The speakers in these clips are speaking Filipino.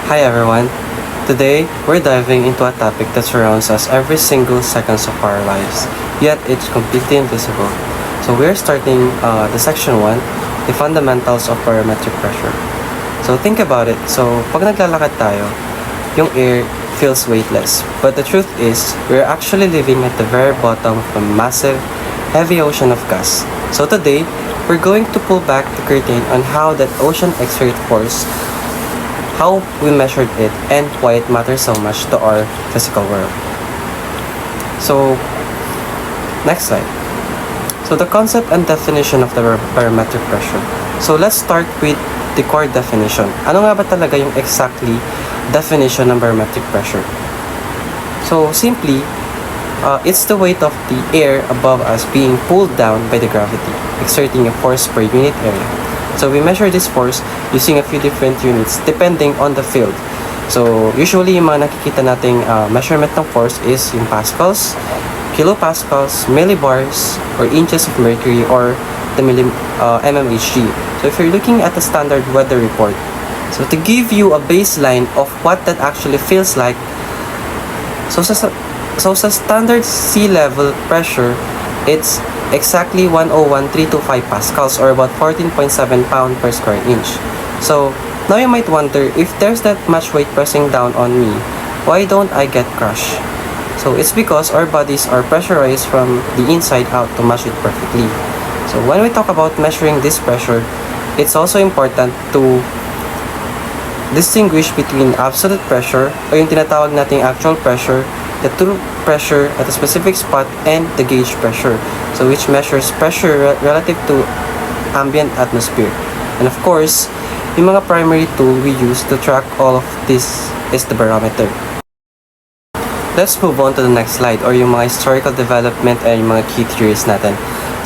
Hi everyone. Today, we're diving into a topic that surrounds us every single seconds of our lives, yet it's completely invisible. So we're starting the section 1, the fundamentals of barometric pressure. So think about it. So pag naglalakad tayo, yung air feels weightless. But the truth is, we're actually living at the very bottom of a massive, heavy ocean of gas. So today, we're going to pull back the curtain on how that ocean exerts force, how we measured it, and why it matters so much to our physical world. So, next slide. So, the concept and definition of the barometric pressure. So, let's start with the core definition. Ano nga ba talaga yung exactly definition ng barometric pressure? So, simply, it's the weight of the air above us being pulled down by the gravity, exerting a force per unit area. So we measure this force using a few different units depending on the field. So usually yung mga nakikita nating measurement ng force is yung pascals, kilopascals, millibars, or inches of mercury, or the mmHg. So if you're looking at a standard weather report, so to give you a baseline of what that actually feels like, so sa standard sea level pressure, it's exactly 101,325 pascals, or about 14.7 pound per square inch. So now you might wonder, if there's that much weight pressing down on me, why don't I get crushed? So it's because our bodies are pressurized from the inside out to match it perfectly. So when we talk about measuring this pressure, it's also important to distinguish between absolute pressure, o yung tinatawag nating actual pressure, the true pressure at a specific spot, and the gauge pressure, so which measures pressure relative to ambient atmosphere. And of course, yung mga primary tool we use to track all of this is the barometer. Let's move on to the next slide, or yung mga historical development and yung mga key theories natin.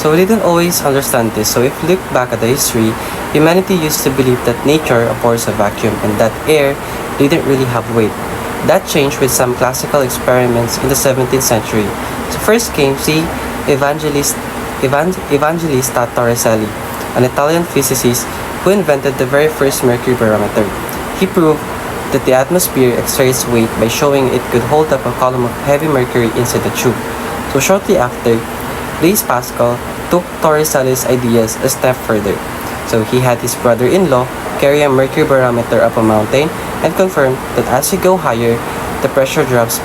So we didn't always understand this. So if you look back at the history, humanity used to believe that nature abhors a vacuum and that air didn't really have weight. That changed with some classical experiments in the 17th century. So first came Evangelista Torricelli, an Italian physicist who invented the very first mercury barometer. He proved that the atmosphere exerts weight by showing it could hold up a column of heavy mercury inside the tube. So shortly after, Blaise Pascal took Torricelli's ideas a step further. So he had his brother-in-law carry a mercury barometer up a mountain and confirmed that as you go higher, the pressure drops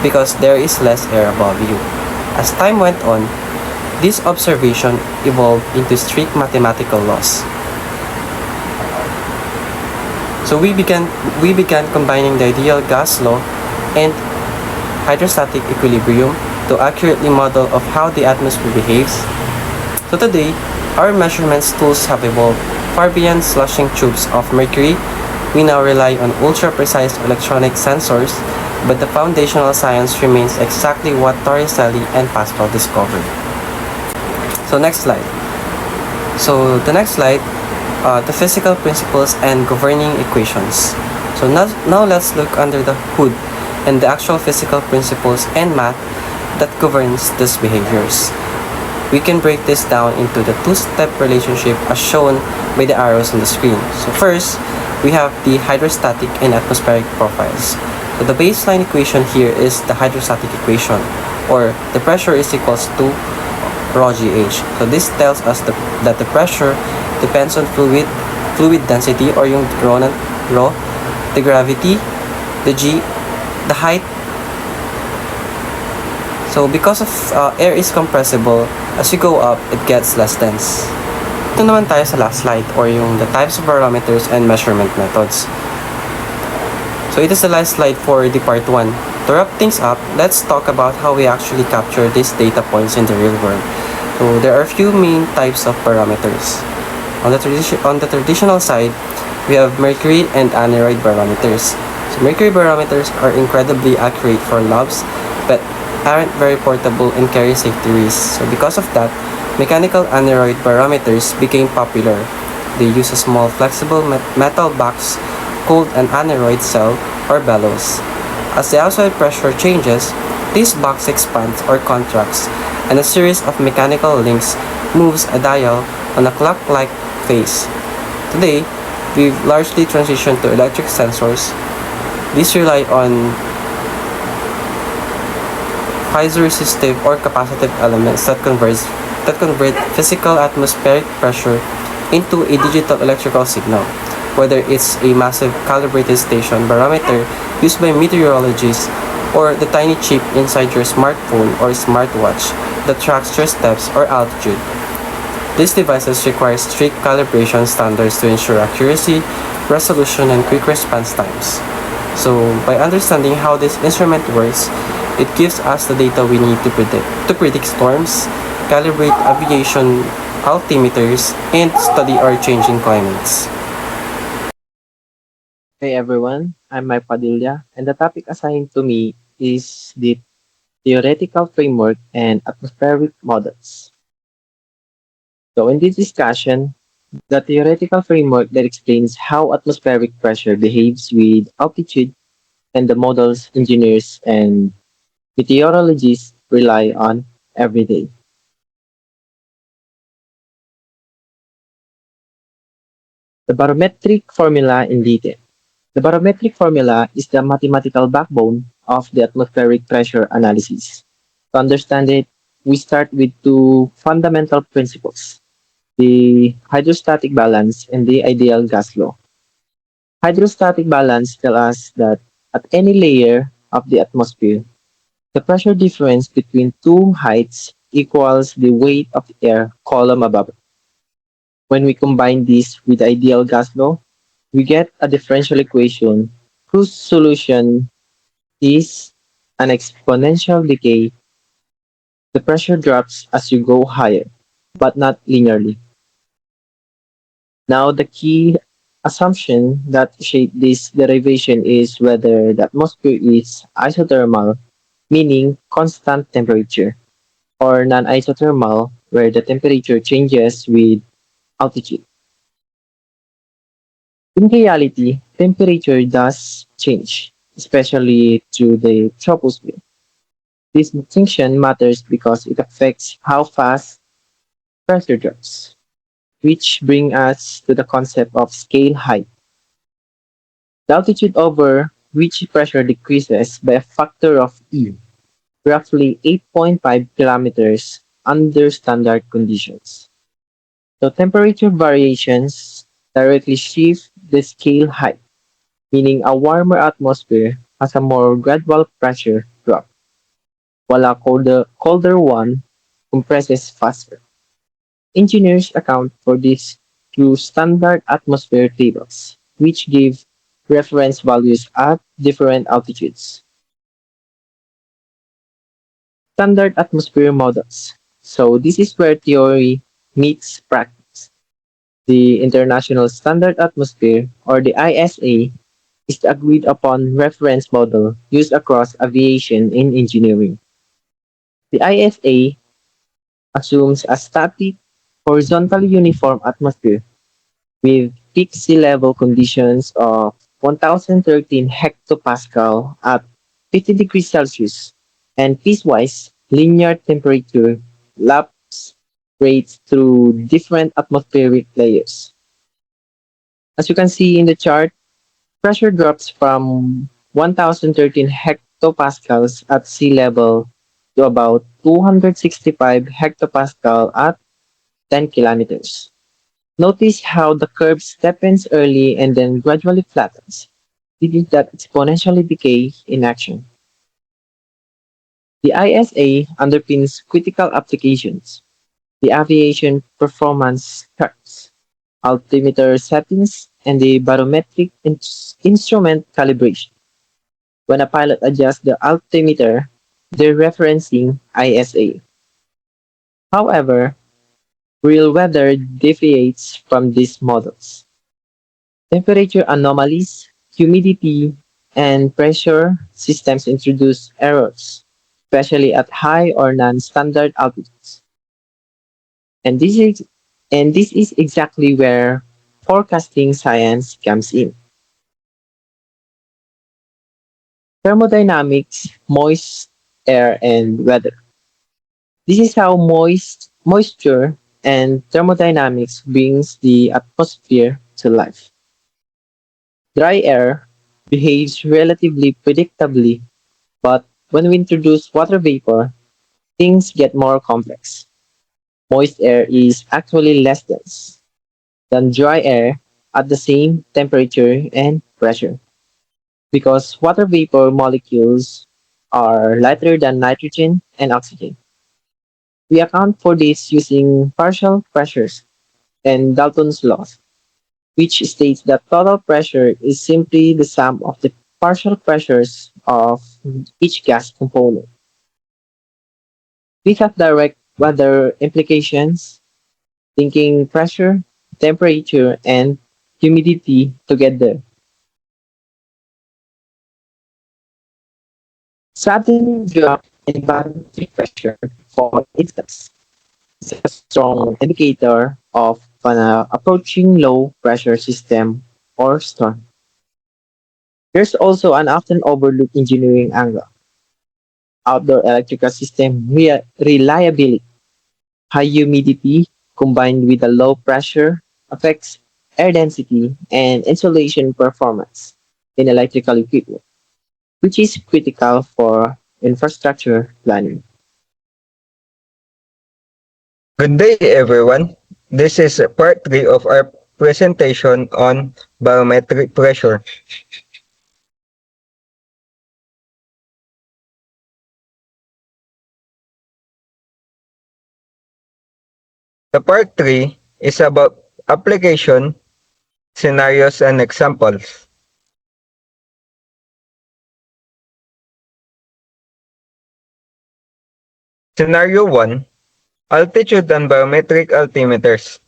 because there is less air above you. As time went on, this observation evolved into strict mathematical laws. So we began combining the ideal gas law and hydrostatic equilibrium to accurately model of how the atmosphere behaves. So today, our measurements tools have evolved far beyond slushing tubes of mercury. We now rely on ultra-precise electronic sensors, but the foundational science remains exactly what Torricelli and Pascal discovered. So next slide. So the next slide, the physical principles and governing equations. So now let's look under the hood and the actual physical principles and math that governs these behaviors. We can break this down into the two-step relationship as shown by the arrows on the screen. So first, we have the hydrostatic and atmospheric profiles. So the baseline equation here is the hydrostatic equation, or the pressure is equals to rho gh. So this tells us that the pressure depends on fluid density, or yung rho, the gravity, the g, the height. So because of air is compressible, as you go up, it gets less dense. Ito naman tayo sa last slide, or yung the types of barometers and measurement methods. So it is the last slide for the part 1. To wrap things up, let's talk about how we actually capture these data points in the real world. So there are a few main types of barometers. On the traditional side, we have mercury and aneroid barometers. So mercury barometers are incredibly accurate for labs, but aren't very portable and carry safety risks. So because of that, mechanical aneroid barometers became popular. They use a small flexible metal box called an aneroid cell or bellows. As the outside pressure changes, this box expands or contracts, and a series of mechanical links moves a dial on a clock-like phase. Today, We've largely transitioned to electric sensors. These rely on piezoresistive or capacitive elements that convert physical atmospheric pressure into a digital electrical signal, whether it's a massive calibrated station barometer used by meteorologists or the tiny chip inside your smartphone or smartwatch that tracks your steps or altitude. These devices require strict calibration standards to ensure accuracy, resolution, and quick response times. So, by understanding how this instrument works, it gives us the data we need to predict storms, calibrate aviation altimeters, and study our changing climates. Hey everyone, I'm Mike Padilla, and the topic assigned to me is the theoretical framework and atmospheric models. So, in this discussion, the theoretical framework that explains how atmospheric pressure behaves with altitude and the models engineers and meteorologists rely on every day. The barometric formula in detail. The barometric formula is the mathematical backbone of the atmospheric pressure analysis. To understand it, we start with two fundamental principles, the hydrostatic balance and the ideal gas law. Hydrostatic balance tells us that at any layer of the atmosphere, the pressure difference between two heights equals the weight of the air column above. When we combine this with the ideal gas law, we get a differential equation whose solution is an exponential decay. The pressure drops as you go higher, but not linearly. Now, the key assumption that shape this derivation is whether the atmosphere is isothermal, meaning constant temperature, or non-isothermal, where the temperature changes with altitude. In reality, temperature does change, especially through the troposphere. This distinction matters because it affects how fast pressure drops, which brings us to the concept of scale height. The altitude over which pressure decreases by a factor of E, roughly 8.5 kilometers under standard conditions. So temperature variations directly shift the scale height, meaning a warmer atmosphere has a more gradual pressure drop, while a colder one compresses faster. Engineers account for this through standard atmosphere tables, which give reference values at different altitudes. Standard atmosphere models. So this is where theory meets practice. The International Standard Atmosphere, or the ISA, is the agreed upon reference model used across aviation and engineering. The ISA assumes a static, horizontally uniform atmosphere with peak sea level conditions of 1013 hectopascal at 50 degrees Celsius and piecewise linear temperature lapse rates through different atmospheric layers. As you can see in the chart, pressure drops from 1013 hectopascals at sea level to about 265 hectopascal at 10 kilometers. Notice how the curve steepens early and then gradually flattens. This is that exponentially decay in action. The ISA underpins critical applications, the aviation performance charts, altimeter settings, and the barometric instrument calibration. When a pilot adjusts the altimeter, they're referencing ISA. However, real weather deviates from these models. Temperature anomalies, humidity, and pressure systems introduce errors, especially at high or non-standard altitudes. And this is exactly where forecasting science comes in. Thermodynamics, moist air, and weather. This is how moisture and thermodynamics brings the atmosphere to life. Dry air behaves relatively predictably, but when we introduce water vapor, things get more complex. Moist air is actually less dense than dry air at the same temperature and pressure because water vapor molecules are lighter than nitrogen and oxygen. We account for this using partial pressures and Dalton's law, which states that total pressure is simply the sum of the partial pressures of each gas component. We have direct weather implications, linking pressure, temperature, and humidity together. Sudden drop in barometric pressure, for instance, is a strong indicator of an approaching low pressure system or storm. There's also an often overlooked engineering angle: outdoor electrical system reliability. High humidity combined with a low pressure affects air density and insulation performance in electrical equipment, which is critical for infrastructure planning. Good day, everyone. This is part 3 of our presentation on barometric pressure. The part 3 is about application, scenarios, and examples. Scenario 1, altitude and barometric altimeters.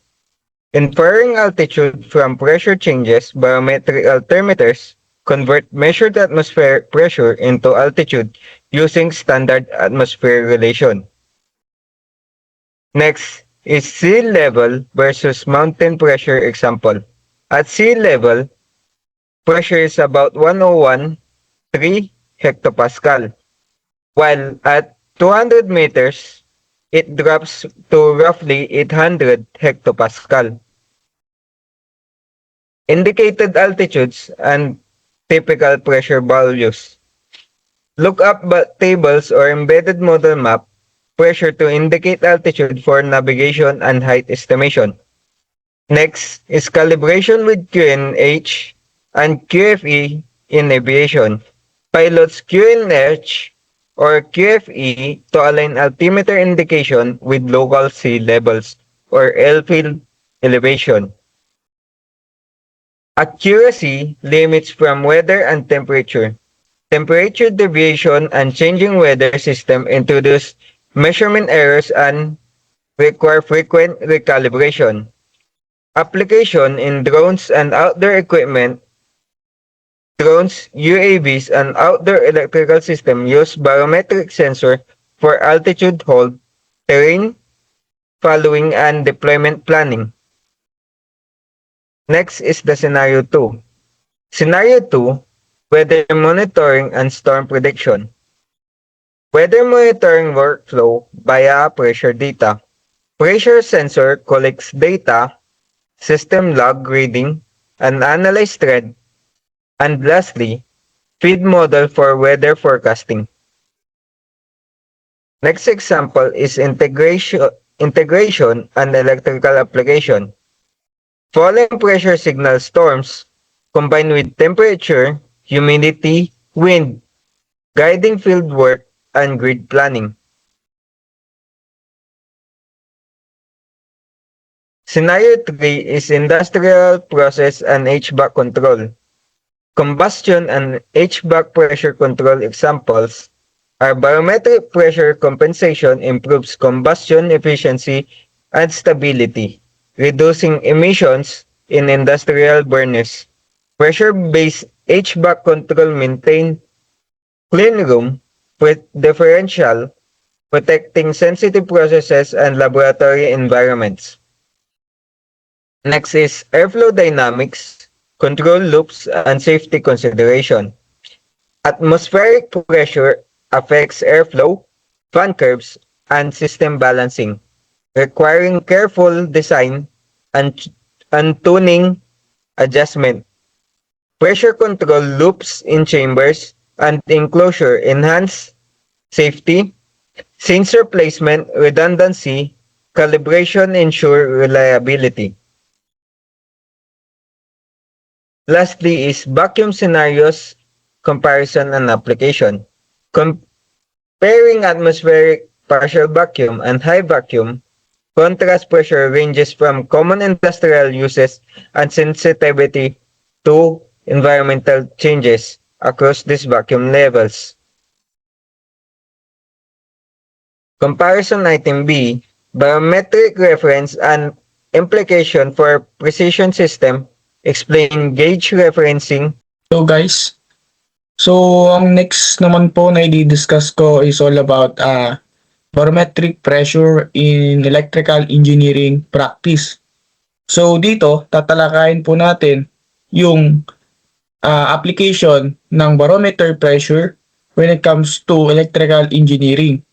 Inferring altitude from pressure changes, barometric altimeters convert measured atmospheric pressure into altitude using standard atmosphere relation. Next is sea level versus mountain pressure example. At sea level, pressure is about 101.3 hectopascal, while at 200 meters, it drops to roughly 800 hectopascal. Indicated altitudes and typical pressure values. Look up tables or embedded model map pressure to indicate altitude for navigation and height estimation. Next is calibration with QNH and QFE in aviation. Pilots QNH or QFE to align altimeter indication with local sea levels or airfield elevation. Accuracy limits from weather and temperature. Temperature deviation and changing weather system introduce measurement errors and require frequent recalibration. Application in drones and outdoor equipment. Drones, UAVs, and outdoor electrical system use barometric sensor for altitude hold, terrain following, and deployment planning. Next is the Scenario 2. Scenario 2, weather monitoring and storm prediction. Weather monitoring workflow via pressure data. Pressure sensor collects data, system log reading, and analyze trend. And lastly, feed model for weather forecasting. Next example is integration and electrical application. Falling pressure signal storms combined with temperature, humidity, wind, guiding field work, and grid planning. Scenario 3 is industrial process and HVAC control. Combustion and HVAC pressure control examples are barometric pressure compensation improves combustion efficiency and stability, reducing emissions in industrial burners. Pressure-based HVAC control maintain clean room with differential, protecting sensitive processes and laboratory environments. Next is airflow dynamics, control loops, and safety consideration. Atmospheric pressure affects airflow, fan curves, and system balancing, requiring careful design and tuning adjustment. Pressure control loops in chambers and enclosure enhance safety. Sensor placement, redundancy, calibration ensure reliability. Lastly is vacuum scenarios, comparison and application. Comparing atmospheric partial vacuum and high vacuum, contrast pressure ranges from common industrial uses and sensitivity to environmental changes across these vacuum levels. Comparison item B, barometric reference and implication for precision system, explain gauge referencing. So guys, so ang next naman po na i-discuss ko is all about barometric pressure in electrical engineering practice. So dito, tatalakayin po natin yung application ng barometer pressure when it comes to electrical engineering.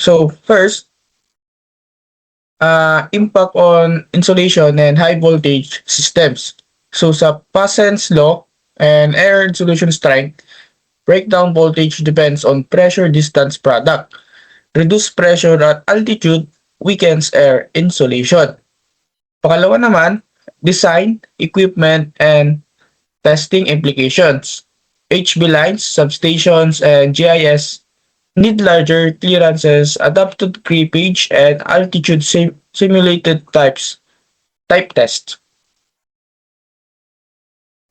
So first, impact on insulation and high voltage systems. So sa Passen's law and air insulation strength, breakdown voltage depends on pressure distance product. Reduced pressure at altitude weakens air insulation. Pangalawa naman, design, equipment, and testing implications. HV lines, substations, and GIS need larger clearances, adapted creepage, and altitude simulated type test.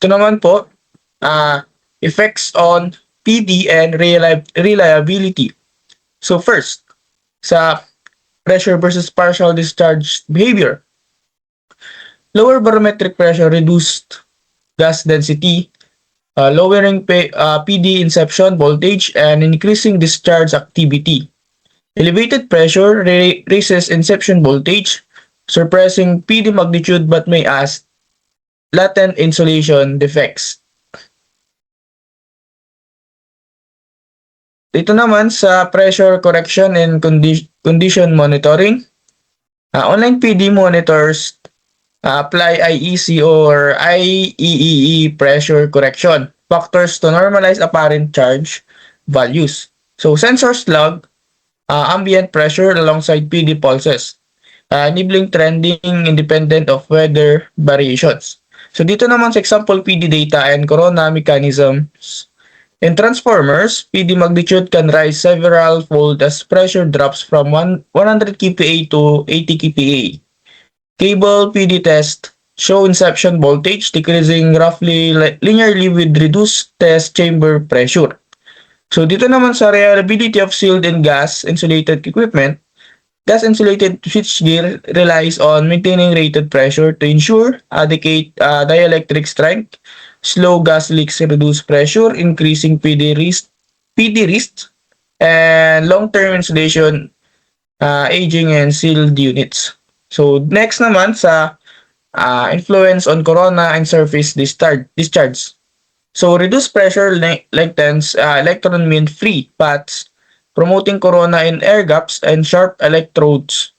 Ito naman po, effects on PD and reliability. So first, sa pressure versus partial discharge behavior. Lower barometric pressure reduced gas density, lowering PD inception voltage and increasing discharge activity. Elevated pressure raises inception voltage, suppressing PD magnitude but may add latent insulation defects. Dito naman sa pressure correction and condition monitoring, online PD monitors apply IEC or IEEE pressure correction factors to normalize apparent charge values. So sensors log ambient pressure alongside PD pulses, enabling trending independent of weather variations. So dito naman sa example PD data and corona mechanisms. In transformers, PD magnitude can rise several fold as pressure drops from 100 kPa to 80 kPa. Cable PD test show inception voltage decreasing roughly linearly with reduced test chamber pressure. So dito naman sa reliability of sealed and gas insulated equipment, gas insulated switchgear relies on maintaining rated pressure to ensure adequate dielectric strength. Slow gas leaks reduce pressure, increasing PD risk, and long-term insulation, aging and sealed units. So next naman sa influence on corona and surface discharge. So reduced pressure lengthens electron mean free paths, promoting corona in air gaps and sharp electrodes.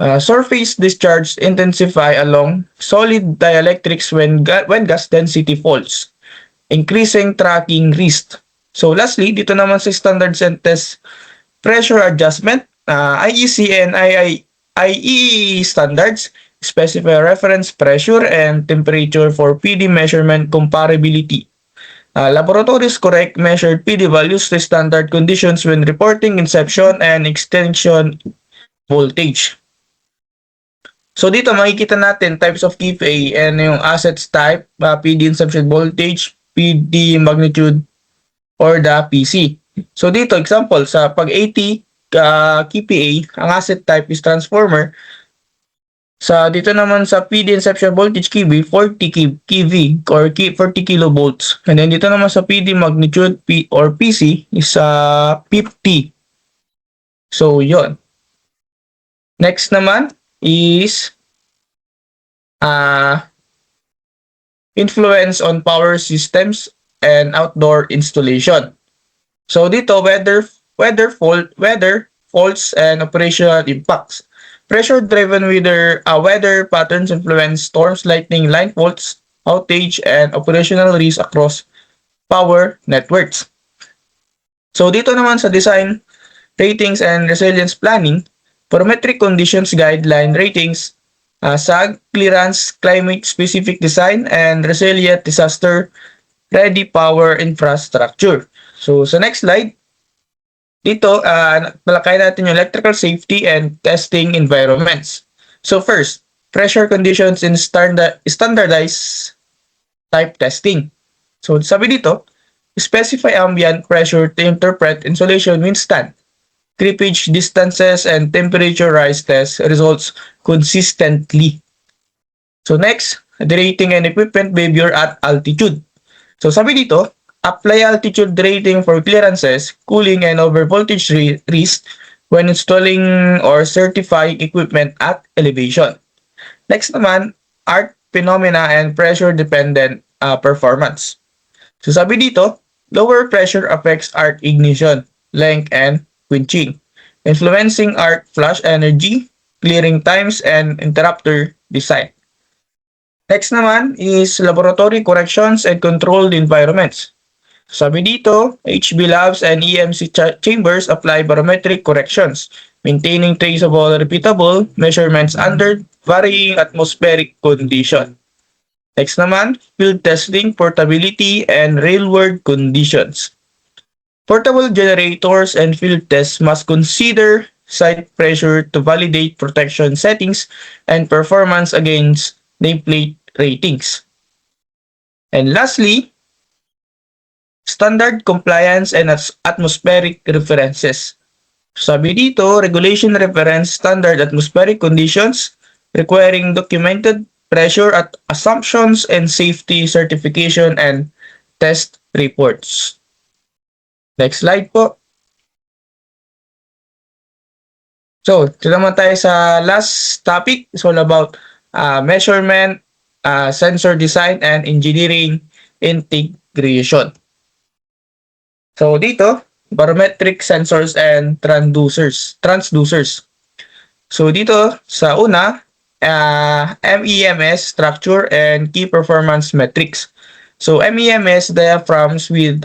Surface discharge intensify along solid dielectrics when gas density falls, increasing tracking risk. So lastly, dito naman sa standards and test pressure adjustment, IEC and IEEE standards specify reference pressure and temperature for PD measurement comparability. Laboratories correct measured PD values to standard conditions when reporting inception and extension voltage. So dito makikita natin types of KPA and yung assets type, PD inception voltage, PD magnitude, or the PC. So dito example, sa pag 80 KPA, ang asset type is transformer. Sa dito naman sa PD inception voltage kV, 40 kV or 40 kilovolts. And then dito naman sa PD magnitude or PC is 50. So yon. Next naman is influence on power systems and outdoor installation. So dito weather faults and operational impacts. Pressure driven weather patterns influence storms, lightning, line faults, outage, and operational risk across power networks. So dito naman sa design, ratings, and resilience planning, parametric conditions guideline ratings, SAG, clearance, climate-specific design, and resilient disaster-ready power infrastructure. So sa next slide, dito, talakay natin yung electrical safety and testing environments. So first, pressure conditions in standardized type testing. So sabi dito, specify ambient pressure to interpret insulation wingspan, creepage distances, and temperature rise test results consistently. So next, the rating and equipment behavior at altitude. So sabi dito, apply altitude rating for clearances, cooling, and overvoltage risk when installing or certifying equipment at elevation. Next naman, arc phenomena and pressure-dependent performance. So sabi dito, lower pressure affects arc ignition, length, and quenching, influencing arc flash energy, clearing times, and interrupter design. Next naman is laboratory corrections and controlled environments. Sabi dito, HB labs and EMC chambers apply barometric corrections, maintaining traceable, repeatable measurements under varying atmospheric condition. Next naman, field testing, portability, and real-world conditions. Portable generators and field tests must consider site pressure to validate protection settings and performance against nameplate ratings. And lastly, standard compliance and atmospheric references. Sabi dito, regulation reference standard atmospheric conditions requiring documented pressure at assumptions and safety certification and test reports. Next slide po. So, ito naman tayo sa last topic. It's all about measurement, sensor design, and engineering integration. So dito, barometric sensors and transducers. So dito sa una, MEMS structure and key performance metrics. So MEMS diaphragms with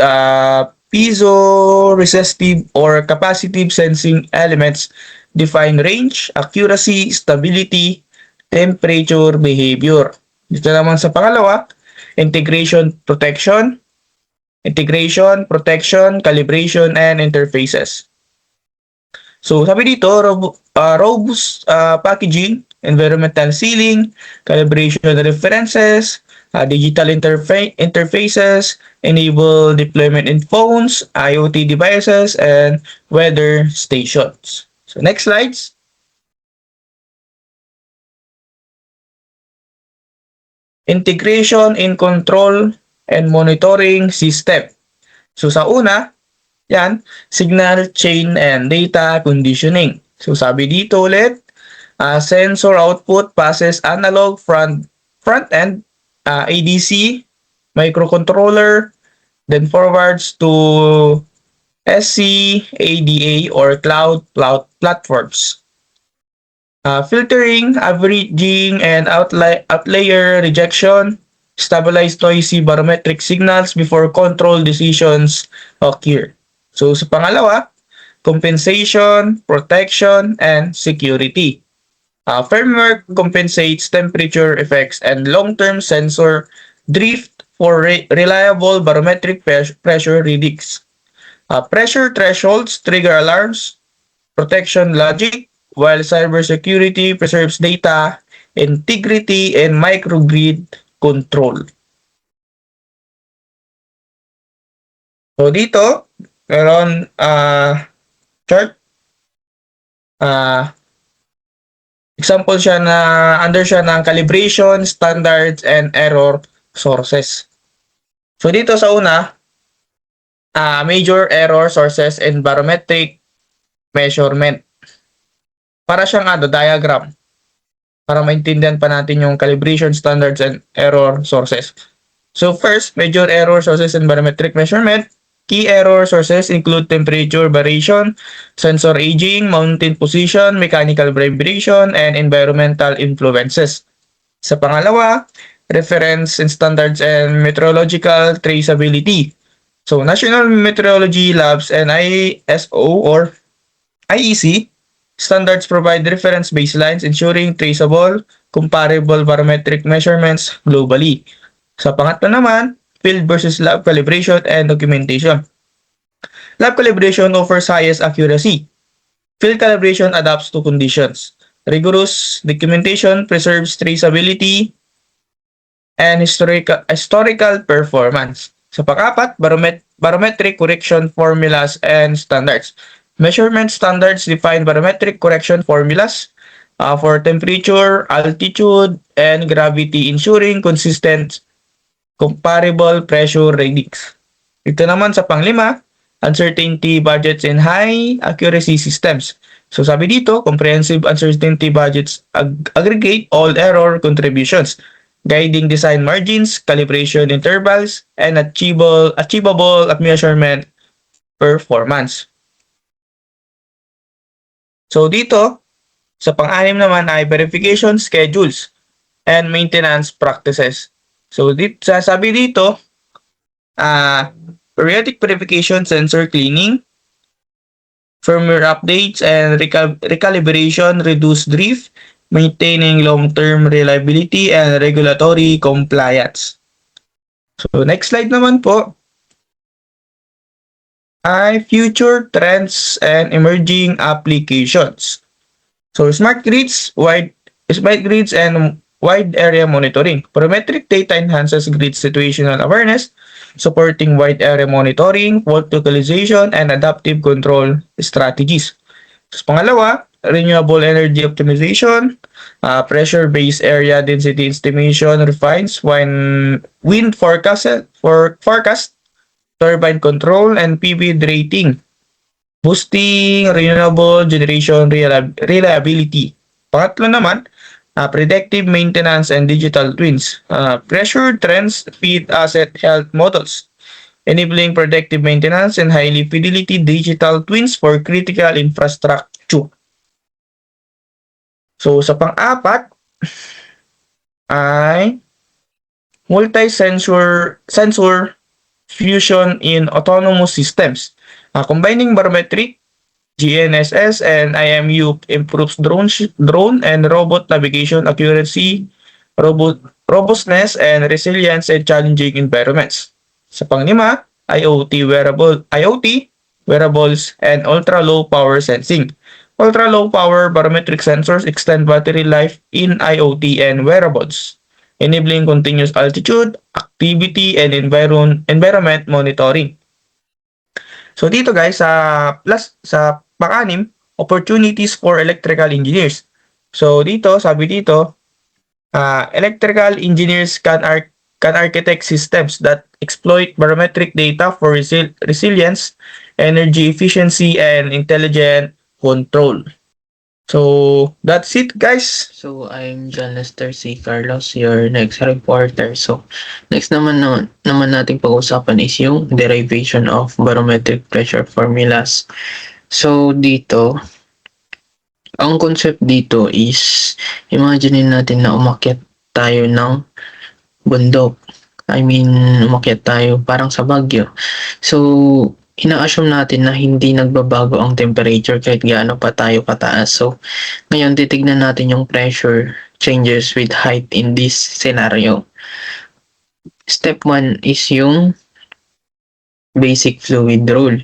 piezo-resistive or capacitive sensing elements define range, accuracy, stability, temperature, behavior. Dito naman sa pangalawa, integration, protection, calibration, and interfaces. So, sabi dito, robust packaging, environmental sealing, calibration references, digital interfaces, enable deployment in phones, IoT devices, and weather stations. So, next slides. Integration in control and monitoring system. So sa una, yan, signal chain and data conditioning. So sabi dito ulit, sensor output passes analog front end, ADC, microcontroller, then forwards to SCADA or cloud platforms. Filtering, averaging, and outlier rejection, stabilize noisy barometric signals before control decisions occur. So sa pangalawa, compensation, protection, and security. Firmware compensates temperature effects and long-term sensor drift for reliable barometric pressure readings. Pressure thresholds trigger alarms, protection logic, while cybersecurity preserves data, integrity, and microgrid control. So dito, meron chart. Example siya na under siya ng calibration, standards, and error sources. So dito sa una, major error sources and barometric measurement. Para siyang diagram. Para maintindihan pa natin yung calibration, standards, and error sources. So first, major error sources and barometric measurement. Key error sources include temperature variation, sensor aging, mounting position, mechanical vibration, and environmental influences. Sa pangalawa, reference and standards, and metrological traceability. So, National Metrology Labs and ISO or IEC standards provide reference baselines ensuring traceable, comparable barometric measurements globally. Sa pangatlo naman, field versus lab calibration and documentation. Lab calibration offers highest accuracy. Field calibration adapts to conditions. Rigorous documentation preserves traceability and historical performance. Sa pang-apat, barometric correction formulas and standards. Measurement standards define barometric correction formulas for temperature, altitude, and gravity, ensuring consistent, comparable pressure readings. Ito naman sa panglima, uncertainty budgets and high accuracy systems. So sabi dito, comprehensive uncertainty budgets aggregate all error contributions, guiding design margins, calibration intervals, and achievable measurement performance. So dito, sa pang-anim naman ay verification schedules and maintenance practices. So sabi dito, periodic verification, sensor cleaning, firmware updates, and recalibration reduce drift, maintaining long-term reliability and regulatory compliance. So next slide naman po ay future trends and emerging applications. So smart grids and wide area monitoring. Parametric data enhances grid situational awareness, supporting wide area monitoring, fault localization, and adaptive control strategies. So pangalawa, renewable energy optimization, pressure-based area density estimation refines wind forecast, turbine control, and PV rating, boosting renewable generation reliability. Pangatlo naman, predictive maintenance and digital twins. Pressure trends feed asset health models, enabling predictive maintenance and highly fidelity digital twins for critical infrastructure. So sa pang-apat ay multi-sensor fusion in autonomous systems. Combining barometric, GNSS, and IMU improves drone and robot navigation accuracy, robustness, and resilience in challenging environments. Sa panglima, IoT, wearables, and ultra-low power sensing. Ultra-low power barometric sensors extend battery life in IoT and wearables, enabling continuous altitude, activity, and environment monitoring. So dito guys, sa pang-anim, opportunities for electrical engineers. So dito, sabi dito, electrical engineers can architect systems that exploit barometric data for resilience, energy efficiency, and intelligent control. So that's it guys. So, I'm John Lester C. Carlos, your next reporter. So, next naman nating pag-usapan is yung derivation of barometric pressure formulas. So, dito, ang concept dito is, imagine natin na umakyat tayo ng bundok. Umakyat tayo parang sa Baguio. So, ina-assume natin na hindi nagbabago ang temperature kahit gaano pa tayo kataas. So, ngayon titignan natin yung pressure changes with height in this scenario. Step 1 is yung basic fluid rule.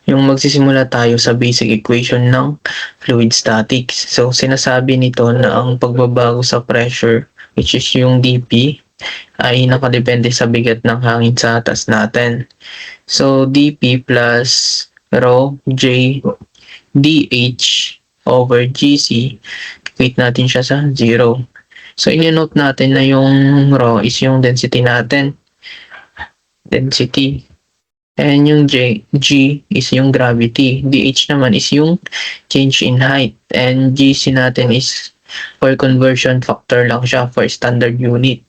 Yung magsisimula tayo sa basic equation ng fluid statics. So, sinasabi nito na ang pagbabago sa pressure, which is yung dP, ay nakadepende sa bigat ng hangin sa atas natin. So, dP plus rho J dH over GC, equate natin siya sa 0. So, i-note natin na yung rho is yung density natin. Density. And yung G is yung gravity. dH naman is yung change in height. And GC natin is for conversion factor lang siya for standard unit.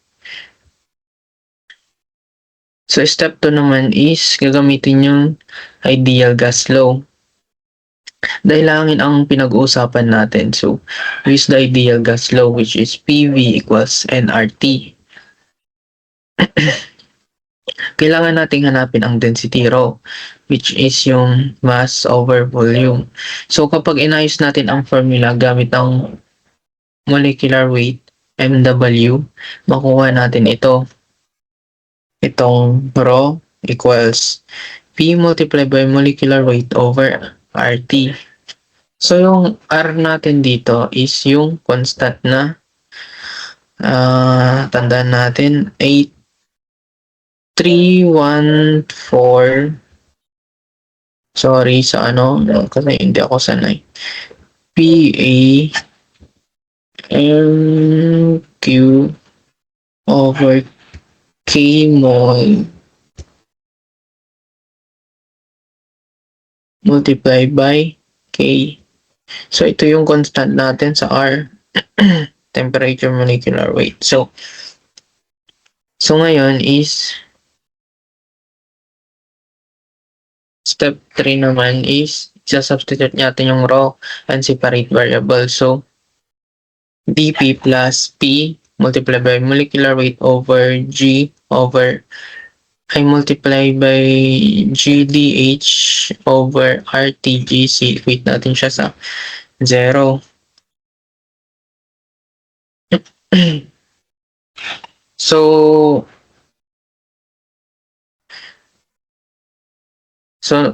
So, step 2 naman is gagamitin yung ideal gas law. Dahil hangin ang pinag-uusapan natin. So, use the ideal gas law which is PV equals nRT. kailangan nating hanapin ang density rho, which is yung mass over volume. So kapag inayos natin ang formula gamit ang molecular weight, MW, makuha natin ito. Itong rho equals P multiplied by molecular weight over RT. So yung R natin dito is yung constant na tandaan natin 8314. Sorry sa kasi hindi ako sanay. PA MQ over K mol multiplied by K. So ito yung constant natin sa R. Temperature, molecular weight. So ngayon is step 3 naman is isa-substitute natin yung rho and separate variable. So dP plus P multiplied by molecular weight over G over I multiply by GDH over RTGC. Equate natin siya sa 0. So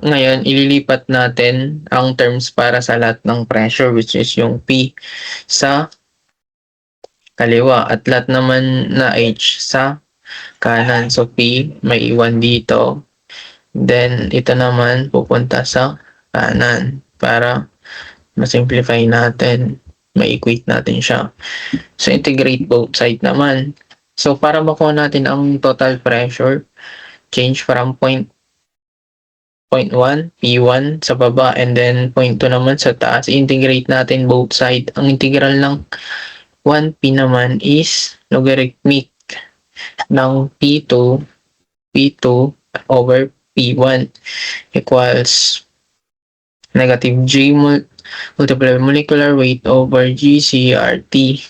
ngayon, ililipat natin ang terms para sa lahat ng pressure, which is yung P sa kaliwa at lahat naman na H sa kanan. So P may iwan dito. Then ito naman pupunta sa kanan para ma-simplify natin. Ma-equate natin siya. So integrate both side naman. So para makuha natin ang total pressure, change from 0.1 P1 sa baba and then 0.2 naman sa taas. Integrate natin both side. Ang integral ng 1P naman is logarithmic ng P2 over P1 equals negative G multiplied by molecular weight over GCRT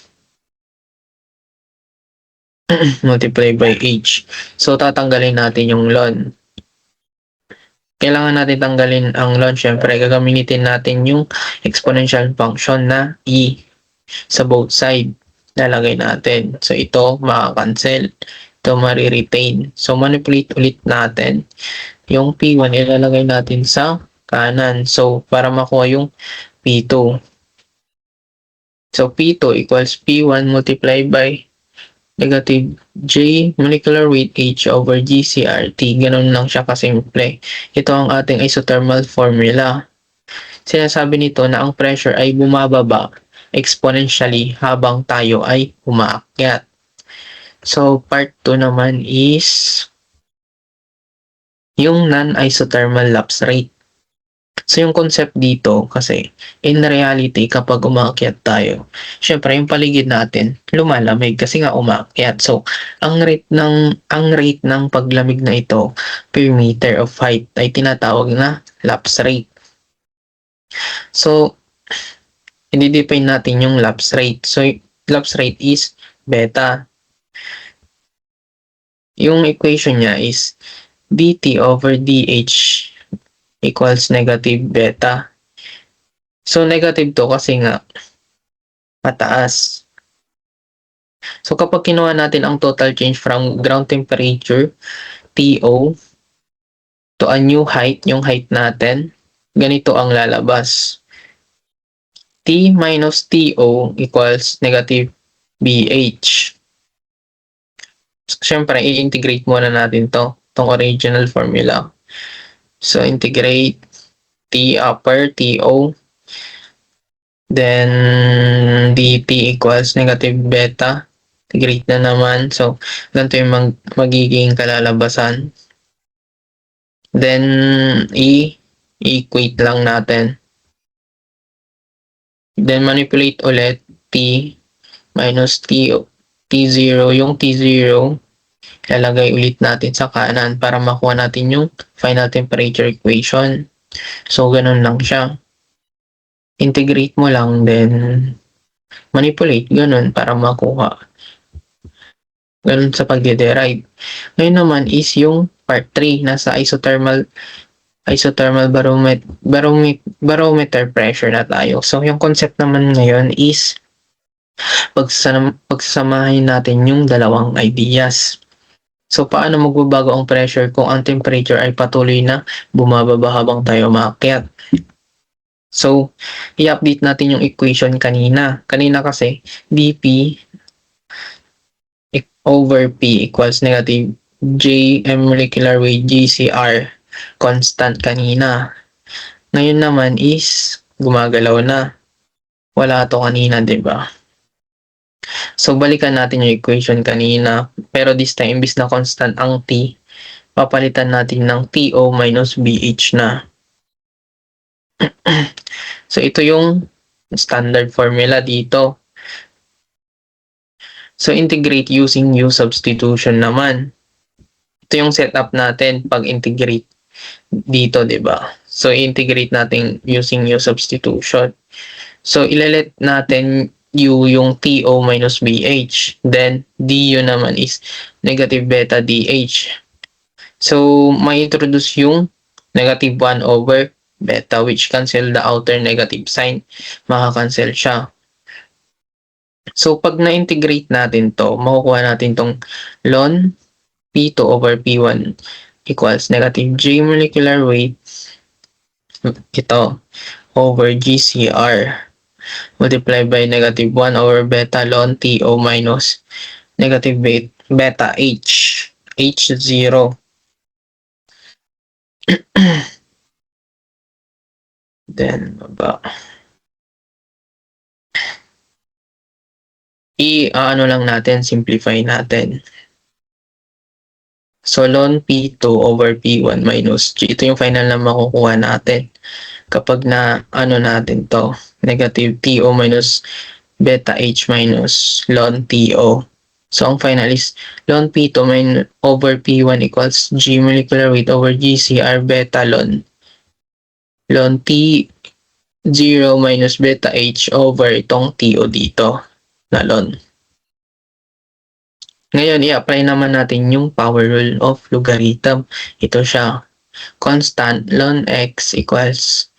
multiplied by H. So tatanggalin natin yung ln. Kailangan natin tanggalin ang ln. Syempre, gagamitin natin yung exponential function na E sa both side. Lalagay natin. So, ito makakancel. Ito mariretain. So, manipulate ulit natin. Yung P1, ilalagay natin sa kanan. So, para makuha yung P2. So, P2 equals P1 multiplied by negative J molecular weight H over GCRT. Ganun lang siya kasimple. Ito ang ating isothermal formula. Sinasabi nito na ang pressure ay bumababa exponentially habang tayo ay umaakyat. So, part 2 naman is yung non-isothermal lapse rate. So, yung concept dito, kasi in reality, kapag umaakyat tayo, syempre yung paligid natin lumalamig kasi nga umaakyat. So, ang rate ng paglamig na ito per meter of height ay tinatawag na lapse rate. So, i-define natin yung lapse rate. So, lapse rate is beta. Yung equation niya is dt over dh equals negative beta. So, negative to kasi nga mataas. So, kapag kinuha natin ang total change from ground temperature, TO, to a new height, yung height natin, ganito ang lalabas. T minus TO equals negative BH. Siyempre, i-integrate muna natin itong original formula. So, integrate T upper, TO, then dt equals negative beta. Integrate na naman. So, ganito yung magiging kalalabasan. Then, equate lang natin. Then, manipulate ulit T minus T0. Yung T0, lalagay ulit natin sa kanan para makuha natin yung final temperature equation. So, ganun lang siya. Integrate mo lang, then manipulate, ganun, para makuha. Ganun sa pagde-derive. Ngayon naman is yung part 3, nasa isothermal barometer pressure na tayo. So, yung concept naman ngayon is pagsasamahin natin yung dalawang ideas. So, paano magbabago ang pressure kung ang temperature ay patuloy na bumababa habang tayo umaakyat? So, i-update natin yung equation kanina. Kanina kasi, dP over P equals negative J molecular weight GCR constant kanina. Ngayon naman is gumagalaw na. Wala to kanina, 'di ba? So balikan natin yung equation kanina, pero this time imbis na constant ang T, papalitan natin ng TO minus BH na. So ito yung standard formula dito. So integrate using U substitution naman. Ito yung setup natin pag integrate dito, 'di ba? So integrate natin using U substitution. So ilalet natin U yung TO minus BH. Then DU naman is negative beta DH. So may introduce yung negative 1 over beta which cancel the outer negative sign. Makakancel siya. So pag na-integrate natin to, makukuha natin tong ln P2 over P1 equals negative J molecular weight ito over GCR multiplied by negative 1 over beta ln TO minus negative beta H H0 then baba ano lang natin, simplify natin. So, ln P2 over P1 minus G. Ito yung final na makukuha natin. Kapag na, natin to, negative TO minus beta H minus ln TO. So, ang final is ln P2 over P1 equals G molecular weight over GCR beta ln T0 minus beta H over itong TO dito. Ln. Ngayon, i-apply naman natin yung power rule of logarithm. Ito siya. Constant ln x equals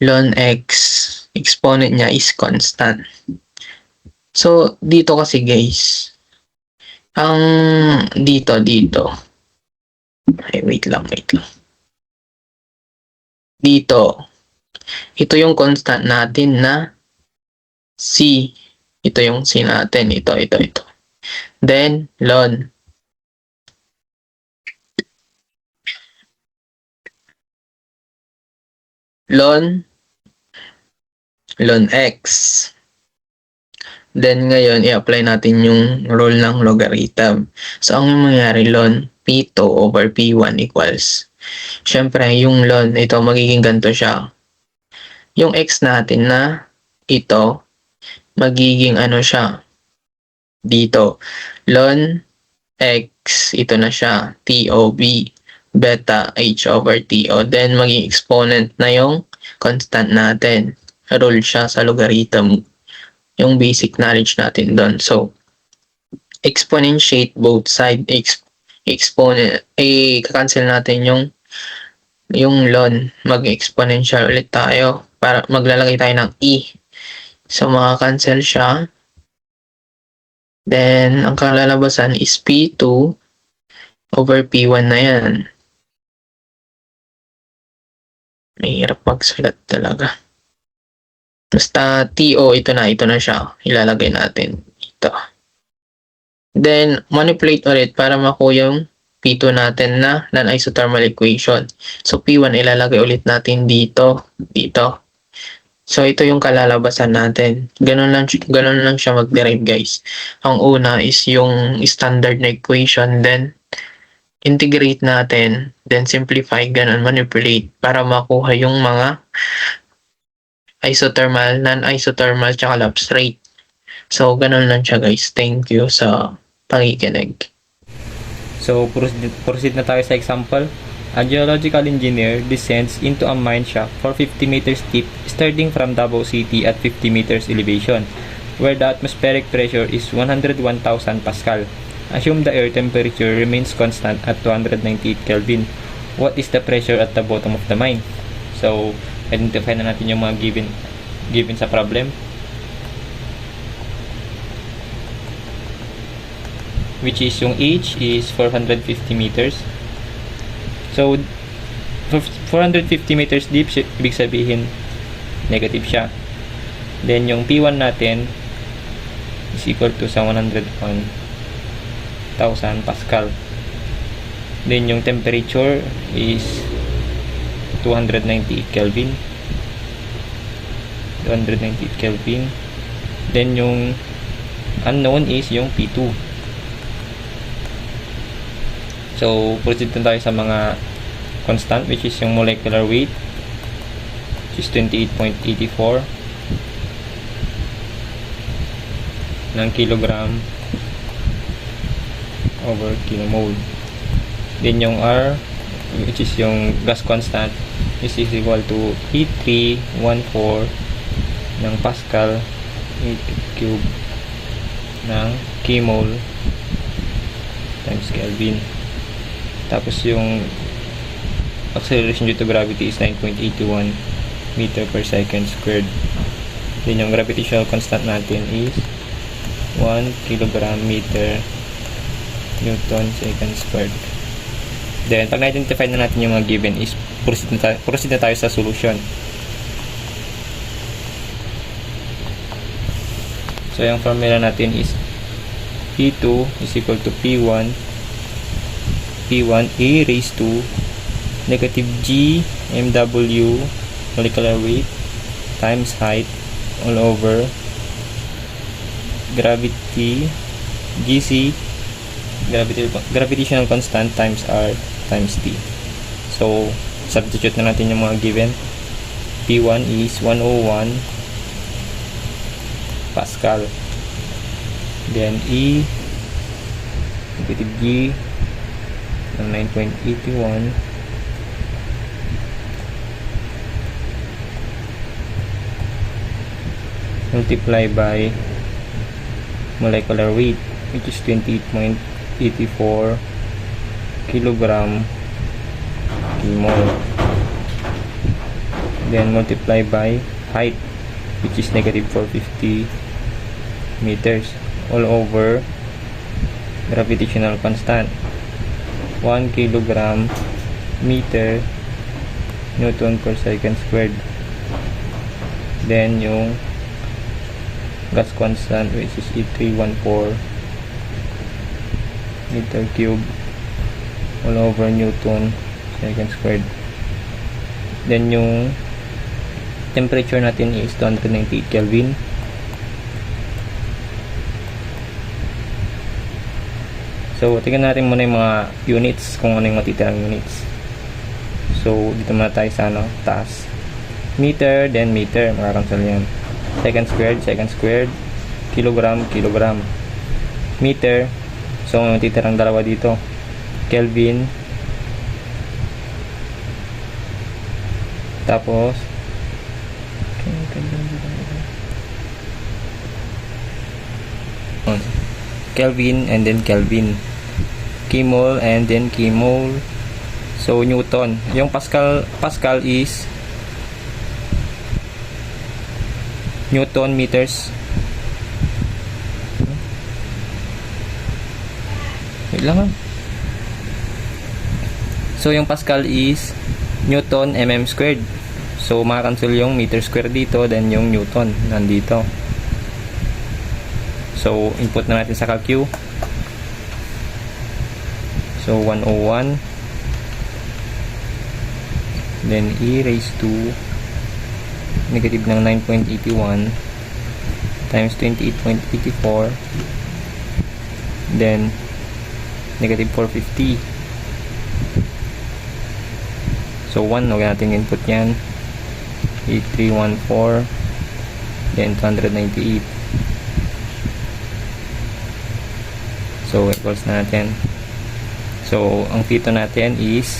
ln x. Exponent niya is constant. So, dito kasi guys, ang dito. Ay, wait lang. Dito. Ito yung constant natin na C. Ito yung C natin. Ito. Then, ln. Ln x. Then, ngayon, i-apply natin yung rule ng logarithm. So, ang mangyayari, ln P2 over P1 equals, syempre, yung ln, ito, magiging ganito siya. Yung x natin na ito, magiging siya, dito. Ln x, ito na siya, TOB, beta H over TO. Then, maging exponent na yung constant natin. Rule siya sa logarithm. Yung basic knowledge natin doon. So, exponentiate both side. Exponent, cancel natin yung ln. Mag-exponential ulit tayo. Para maglalagay tayo ng e. So, makakancel siya. Then, ang kalalabasan is P2 over P1 na yan. Mahirap magsulat talaga. Basta TO, ito na siya. Ilalagay natin ito. Then, manipulate ulit para makuha yung P2 natin na non-isothermal equation. So, P1 ilalagay ulit natin dito. So, ito yung kalalabasan natin. Ganun lang siya mag-derive, guys. Ang una is yung standard na equation, then integrate natin, then simplify, ganun, manipulate, para makuha yung mga isothermal, non-isothermal, tsaka lapse rate. So, ganun lang siya, guys. Thank you sa pakikinig. So, proceed na tayo sa example. A geological engineer descends into a mine shaft for 50 meters deep starting from Davao City at 50 meters elevation, where the atmospheric pressure is 101,000 Pascal. Assume the air temperature remains constant at 298 Kelvin. What is the pressure at the bottom of the mine? So, identify na natin yung mga given sa problem. Which is yung H is 450 meters. So, 450 meters deep, ibig sabihin, negative siya. Then, yung P1 natin is equal to sa 101,000 Pascal. Then, yung temperature is 298 Kelvin. 298 Kelvin. Then, yung unknown is yung P2. So, proceed na tayo sa mga constant, which is yung molecular weight, which is 28.84 ng kilogram over kilomole. Then yung R, which is yung gas constant, is equal to 8314 ng Pascal 8 cube ng kmol times Kelvin. Tapos yung acceleration due to gravity is 9.81 meter per second squared. Then yung gravitational constant natin is 1 kilogram meter Newton second squared. Then pag na-identify na natin yung mga given is proceed na tayo sa solution. So yung formula natin is P2 is equal to P1 a raised to negative g mw molecular weight times height all over gravity gc gravitational constant times r times t. So substitute na natin yung mga given. P1 is 101 Pascal, then E negative g ng 9.81 multiply by molecular weight, which is 28.84 kilogram kmol, then multiply by height, which is negative 450 meters all over gravitational constant 1 kilogram meter Newton per second squared. Then yung gas constant, which is E314 meter cube all over Newton second squared. Then yung temperature natin is 298 Kelvin. So, tingnan natin muna yung mga units, kung ano yung matitirang units. So, dito muna tayo sa taas. Meter, then meter, makakancel yan. Second squared, kilogram, kilogram. Meter, so matitirang dalawa dito. Kelvin. Tapos, Kelvin and then Kelvin, kmol and then kmol. So Newton, yung Pascal is Newton meters. Wait lang. So yung Pascal is Newton mm squared. So makakancel yung meter square dito, then yung Newton nandito. So, input na natin sa calcu. So, 101. Then, E raised to negative ng 9.81 times 28.84. Then, negative 450. So, 1. Huwag natin input yan. 8314. Then, 298. So, equals natin. So, ang pito natin is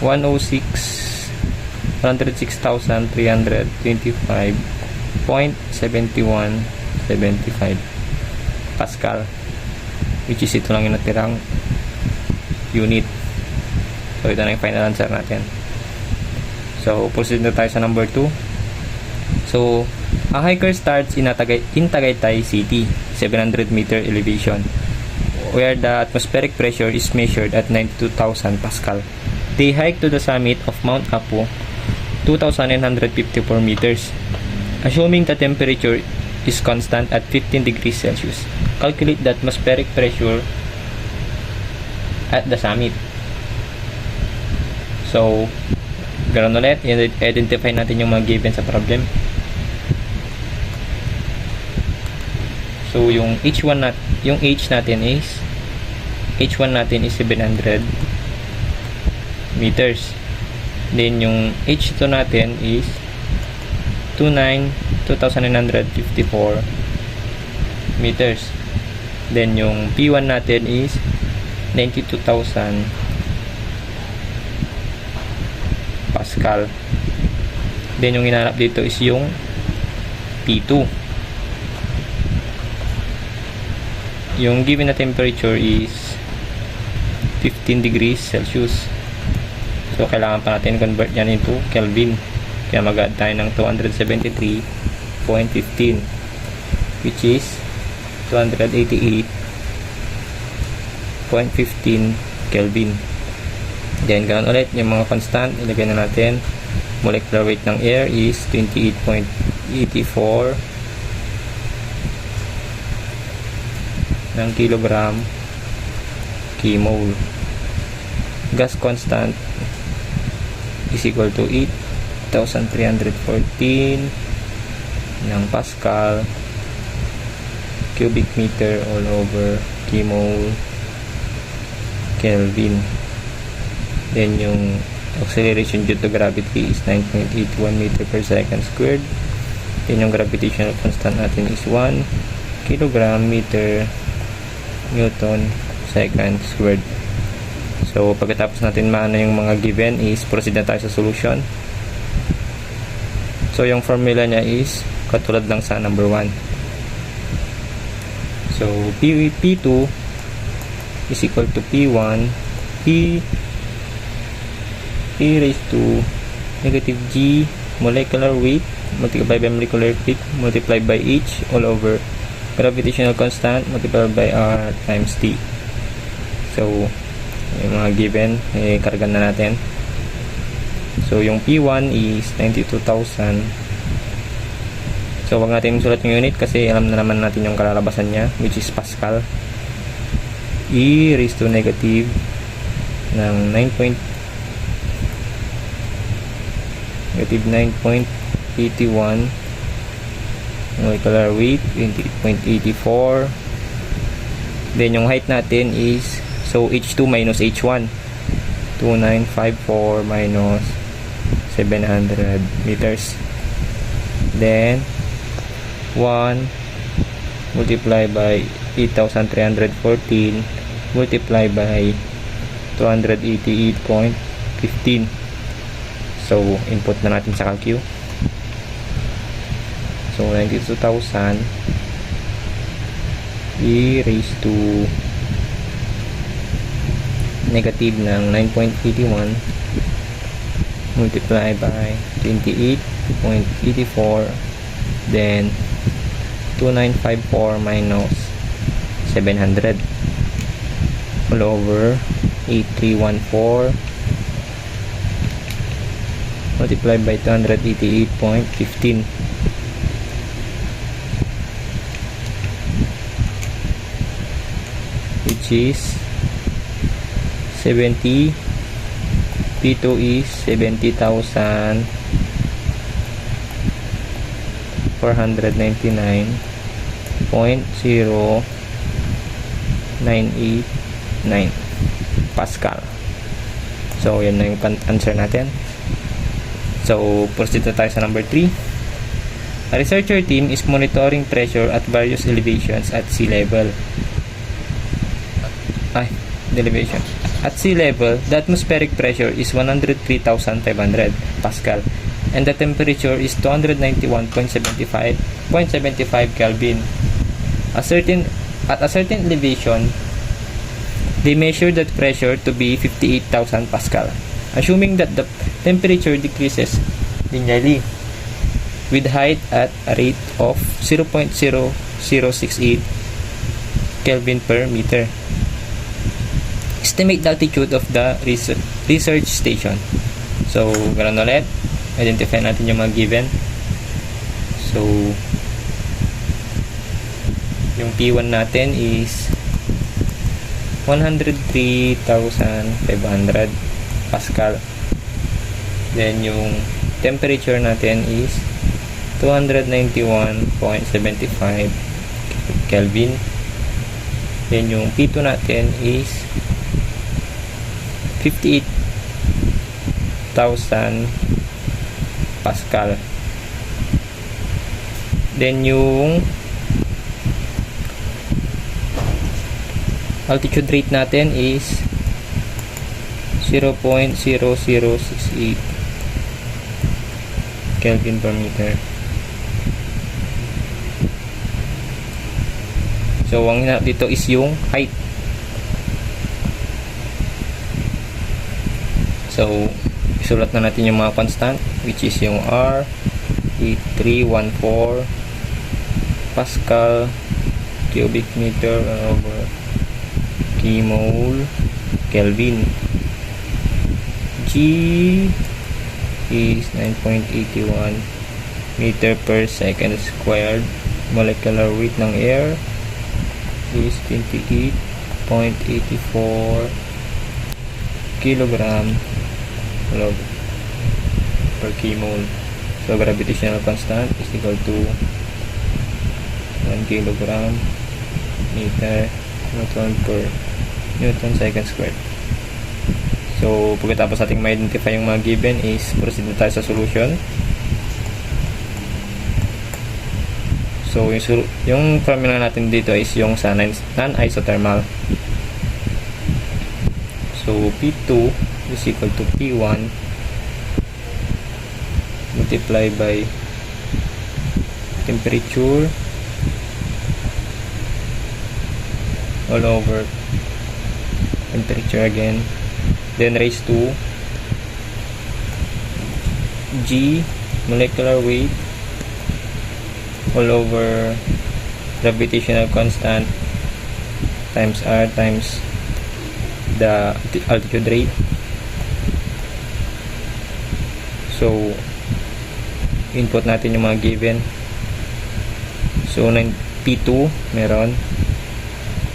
106,325.7175 Pascal, which is ito lang yung natirang unit. So ito na yung final answer natin. So proceed na tayo sa number 2. So a hiker starts in Tagaytay City, 700 meter elevation, where the atmospheric pressure is measured at 92,000 Pascal. They hike to the summit of Mount Apo, 2,954 meters. Assuming the temperature is constant at 15 degrees Celsius, calculate the atmospheric pressure at the summit. So, ganoon ulit, identify natin yung mga given sa problem. So, yung H1 natin is 700 meters. Then yung H2 natin is 2,954 meters. Then yung P1 natin is 92,000 Pascal. Then yung hinanap dito is yung P2. Yung given na temperature is 15 degrees Celsius. So kailangan pa natin convert yan into Kelvin. Kaya mag-add tayo ng 273.15, which is 288.15 Kelvin. Then ganoon ulit yung mga constant, ilagay na natin. Molecular weight ng air is 28.84 ng kilogram kimole. Gas constant is equal to 8,314 ng Pascal cubic meter all over kimole Kelvin. Then yung acceleration due to gravity is 9.81 meter per second squared. Then yung gravitational constant natin is 1 kilogram meter Newton second squared. So pagkatapos natin maano yung mga given is proceed na tayo sa solution. So yung formula niya is katulad lang sa number 1. So P2 is equal to P1 P raised to negative G molecular weight multiplied by molecular peak multiplied by H all over gravitational constant multiplied by R times T. So yung mga given kargan na natin. So yung P1 is 92,000. So wag natin sulat yung unit kasi alam na naman natin yung kalalabasan niya, which is Pascal. E raised to negative ng 9.81 molecular weight 28.84. Then yung height natin is so H2 minus H1 2954 minus 700 meters. Then 1 multiplied by 8,314 multiplied by 288.15. So input na natin sa calcu. So 92,000 e raised to negative ng 9.81 multiply by 28.84, then 2954 minus 700 all over 8314 multiplied by 288.15, which is 70. P2 is 70,499.0989 Pascal. So yan na yung answer natin. So proceed na tayo sa number 3. A researcher team is monitoring pressure at various elevations at sea level. Elevation. At sea level, the atmospheric pressure is 103,500 Pascal and the temperature is 291.75 Kelvin. At a certain elevation, they measure that pressure to be 58,000 Pascal, assuming that the temperature decreases linearly with height at a rate of 0.0068 Kelvin per meter. Estimate the altitude of the research station. So, ganoon ulit. Identify natin yung mga given. So, yung P1 natin is 103,500 Pascal. Then, yung temperature natin is 291.75 Kelvin. Then, yung P2 natin is 58,000 Pascal. Then yung altitude rate natin is 0.0068 Kelvin per meter. So ang hinanap dito is yung height. So, isulat na natin yung mga constant, which is yung R, 8314 Pascal, cubic meter over mole, Kelvin. G is 9.81 meter per second squared. Molecular weight ng air is 28.84 kilogram log per mole. So gravitational constant is equal to 1 kilogram meter Newton second squared. So pagkatapos nating ma-identify yung mga given is proceed na tayo sa solution. So yung formula natin dito is yung sa non-isothermal. So P2 is equal to P1 multiply by temperature all over temperature again, then raised to G molecular weight all over gravitational constant times R times the altitude rate. So input natin yung mga given. So P2 meron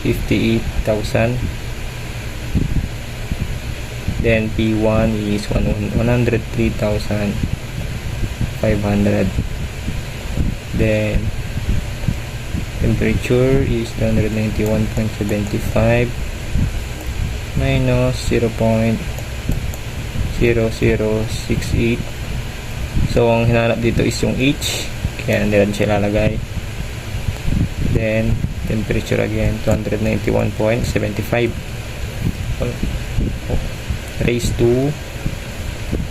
58,000, then P1 is 103,500, then temperature is 291.75 minus 0.0068. So ang hinanap dito is yung H, kaya hindi natin siya ilalagay. Then temperature again 291.75 raised to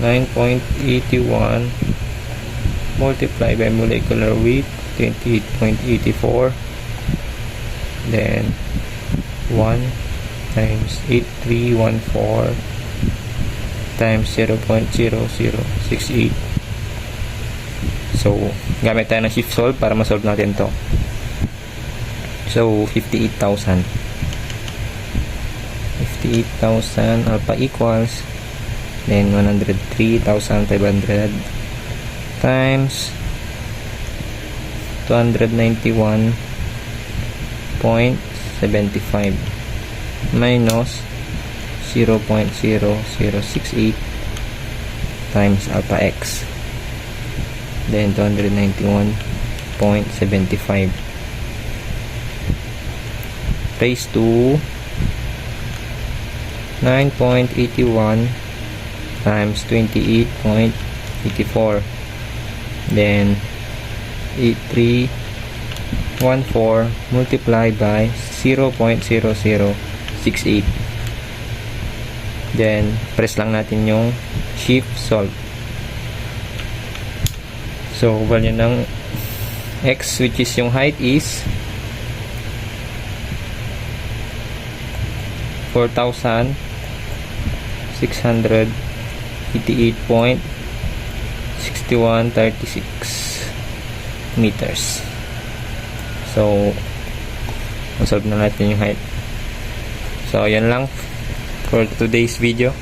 9.81 multiplied by molecular weight 28.84, then 1 times 8314 times 0.0068. So gamit tayo ng shift solve para ma-solve natin to. So 58,000 alpha equals then 103,500 times 291.75 minus 0.0068 times alpha x, then 291.75 raised to 9.81 times 28.84, then 8314 multiplied by 0.0068. Then, press lang natin yung shift solve. So, value ng x, which is yung height, is 4,688.6136 meters. So, solve na natin yung height. So, yan lang for today's video.